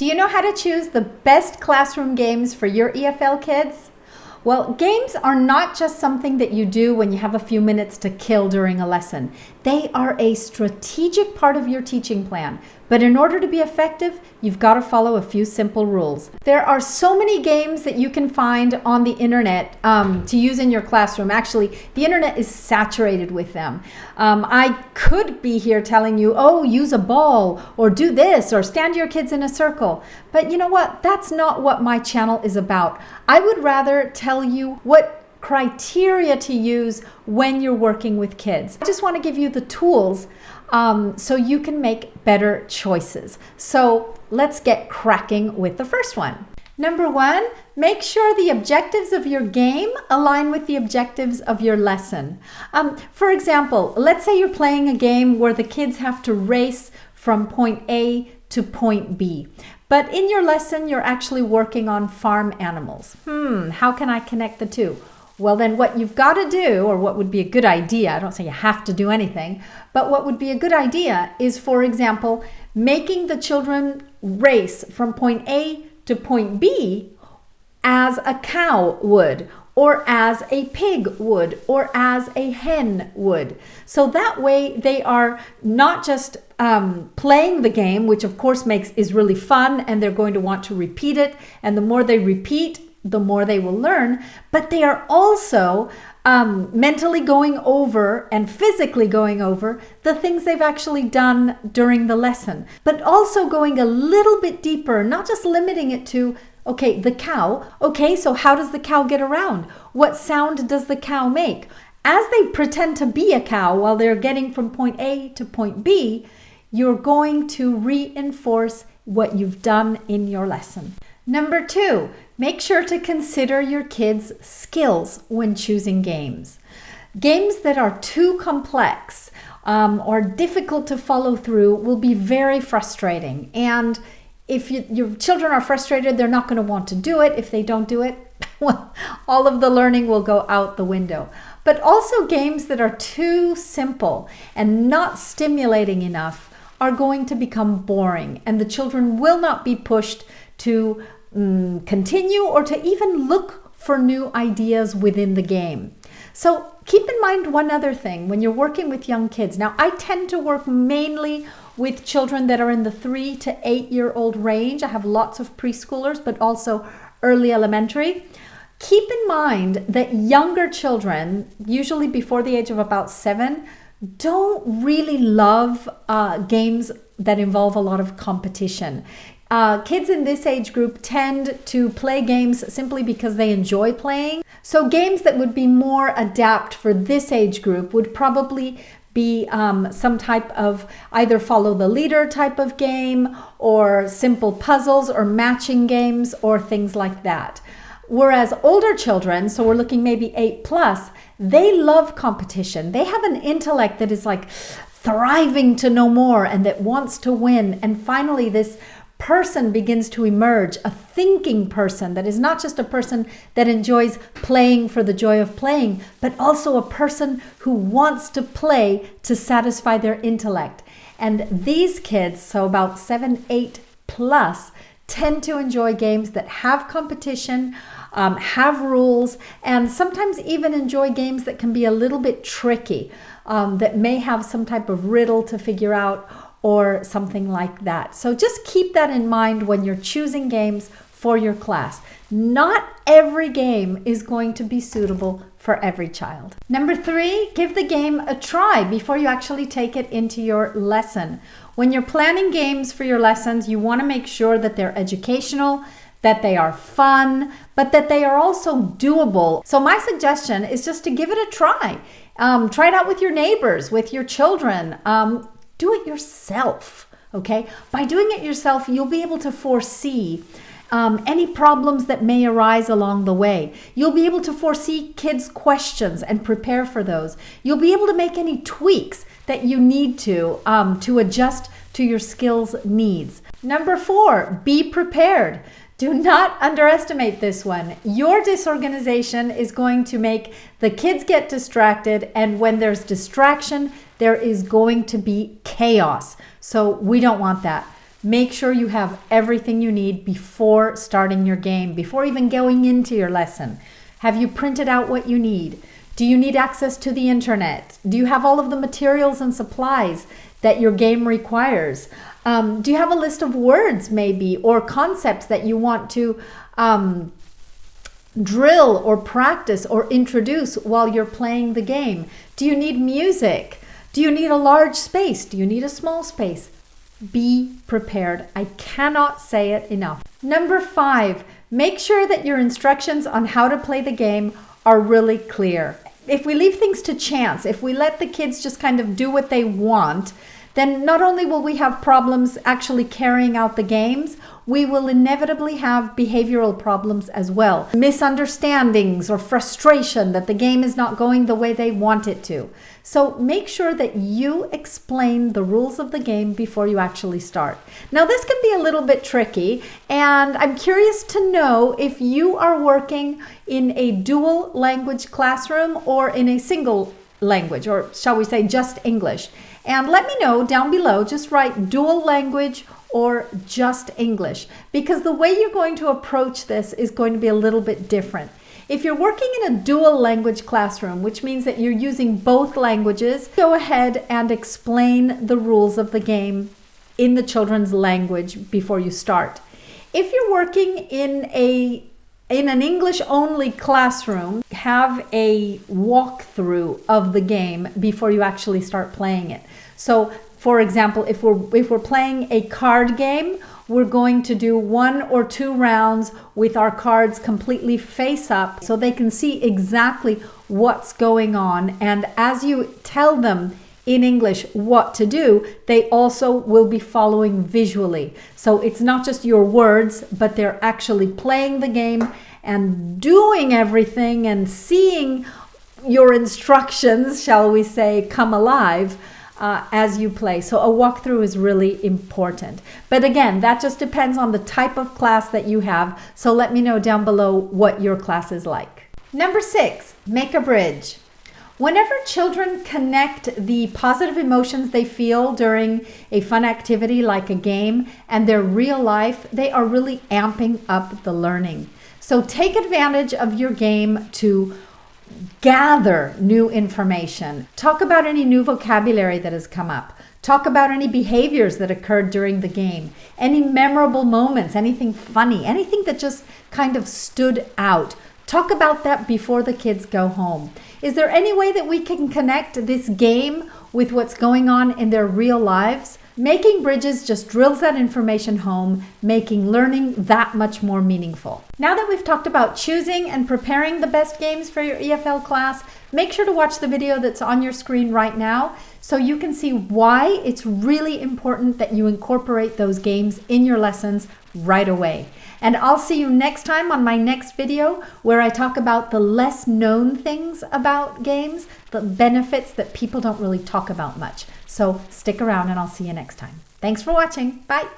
Do you know how to choose the best classroom games for your EFL kids? Well, games are not just something that you do when you have a few minutes to kill during a lesson. They are a strategic part of your teaching plan. But in order to be effective, you've got to follow a few simple rules. There are so many games that you can find on the internet to use in your classroom. Actually, the internet is saturated with them. I could be here telling you, oh, use a ball, or do this, or stand your kids in a circle. But you know what? That's not what my channel is about. I would rather tell you what criteria to use when you're working with kids. I just want to give you the tools so you can make better choices. So let's get cracking with the first one. Number one, make sure the objectives of your game align with the objectives of your lesson. For example, let's say you're playing a game where the kids have to race from point A to point B. But in your lesson, you're actually working on farm animals. How can I connect the two? Well, then what you've got to do, or what would be a good idea, I don't say you have to do anything, but what would be a good idea is, for example, making the children race from point A to point B as a cow would, or as a pig would, or as a hen would. So that way they are not just playing the game, which of course is really fun, and they're going to want to repeat it. And the more they repeat, the more they will learn, but they are also mentally going over and physically going over the things they've actually done during the lesson, but also going a little bit deeper, not just limiting it to, okay, the cow. Okay, so how does the cow get around? What sound does the cow make? As they pretend to be a cow while they're getting from point A to point B, you're going to reinforce what you've done in your lesson. Number two, make sure to consider your kids' skills when choosing games. Games that are too complex or difficult to follow through will be very frustrating. And if your children are frustrated, they're not going to want to do it. If they don't do it, well, all of the learning will go out the window. But also games that are too simple and not stimulating enough are going to become boring, and the children will not be pushed to continue or to even look for new ideas within the game. So keep in mind one other thing when you're working with young kids. Now, I tend to work mainly with children that are in the 3 to 8-year-old range. I have lots of preschoolers, but also early elementary. Keep in mind that younger children, usually before the age of about 7, don't really love games that involve a lot of competition. Kids in this age group tend to play games simply because they enjoy playing. So games that would be more adapt for this age group would probably be some type of either follow the leader type of game, or simple puzzles or matching games or things like that. Whereas older children, so we're looking maybe 8+, they love competition. They have an intellect that is like thriving to know more and that wants to win. And finally, this person begins to emerge, a thinking person that is not just a person that enjoys playing for the joy of playing, but also a person who wants to play to satisfy their intellect. And these kids, so about 7, 8+, tend to enjoy games that have competition, have rules, and sometimes even enjoy games that can be a little bit tricky, that may have some type of riddle to figure out or something like that. So just keep that in mind when you're choosing games for your class. Not every game is going to be suitable for every child. Number 3, give the game a try before you actually take it into your lesson. When you're planning games for your lessons, you want to make sure that they're educational, that they are fun, but that they are also doable. So my suggestion is just to give it a try. Try it out with your neighbors, with your children. Do it yourself, okay? By doing it yourself, you'll be able to foresee any problems that may arise along the way. You'll be able to foresee kids' questions and prepare for those. You'll be able to make any tweaks that you need to adjust to your skills needs. Number 4, be prepared. Do not underestimate this one. Your disorganization is going to make the kids get distracted, and when there's distraction, there is going to be chaos. So we don't want that. Make sure you have everything you need before starting your game, before even going into your lesson. Have you printed out what you need? Do you need access to the internet? Do you have all of the materials and supplies that your game requires? Do you have a list of words maybe, or concepts that you want to drill or practice or introduce while you're playing the game? Do you need music? Do you need a large space? Do you need a small space? Be prepared. I cannot say it enough. Number 5, make sure that your instructions on how to play the game are really clear. If we leave things to chance, if we let the kids just kind of do what they want, then not only will we have problems actually carrying out the games, we will inevitably have behavioral problems as well. Misunderstandings or frustration that the game is not going the way they want it to. So make sure that you explain the rules of the game before you actually start. Now this can be a little bit tricky, and I'm curious to know if you are working in a dual language classroom or in a single language, or shall we say just English. And let me know down below, just write dual language or just English, because the way you're going to approach this is going to be a little bit different. If you're working in a dual language classroom, which means that you're using both languages, go ahead and explain the rules of the game in the children's language before you start. If you're working in an English-only classroom, have a walkthrough of the game before you actually start playing it. So, for example, if we're playing a card game, we're going to do 1 or 2 rounds with our cards completely face up so they can see exactly what's going on. And as you tell them in English what to do, they also will be following visually. So it's not just your words, but they're actually playing the game and doing everything and seeing your instructions, shall we say, come alive as you play. So a walkthrough is really important. But again, that just depends on the type of class that you have. So let me know down below what your class is like. Number 6, make a bridge. Whenever children connect the positive emotions they feel during a fun activity like a game and their real life, they are really amping up the learning. So take advantage of your game to gather new information. Talk about any new vocabulary that has come up. Talk about any behaviors that occurred during the game, any memorable moments, anything funny, anything that just kind of stood out. Talk about that before the kids go home. Is there any way that we can connect this game with what's going on in their real lives? Making bridges just drills that information home, making learning that much more meaningful. Now that we've talked about choosing and preparing the best games for your EFL class, make sure to watch the video that's on your screen right now so you can see why it's really important that you incorporate those games in your lessons right away. And I'll see you next time on my next video where I talk about the less known things about games, the benefits that people don't really talk about much. So stick around and I'll see you next time. Thanks for watching. Bye.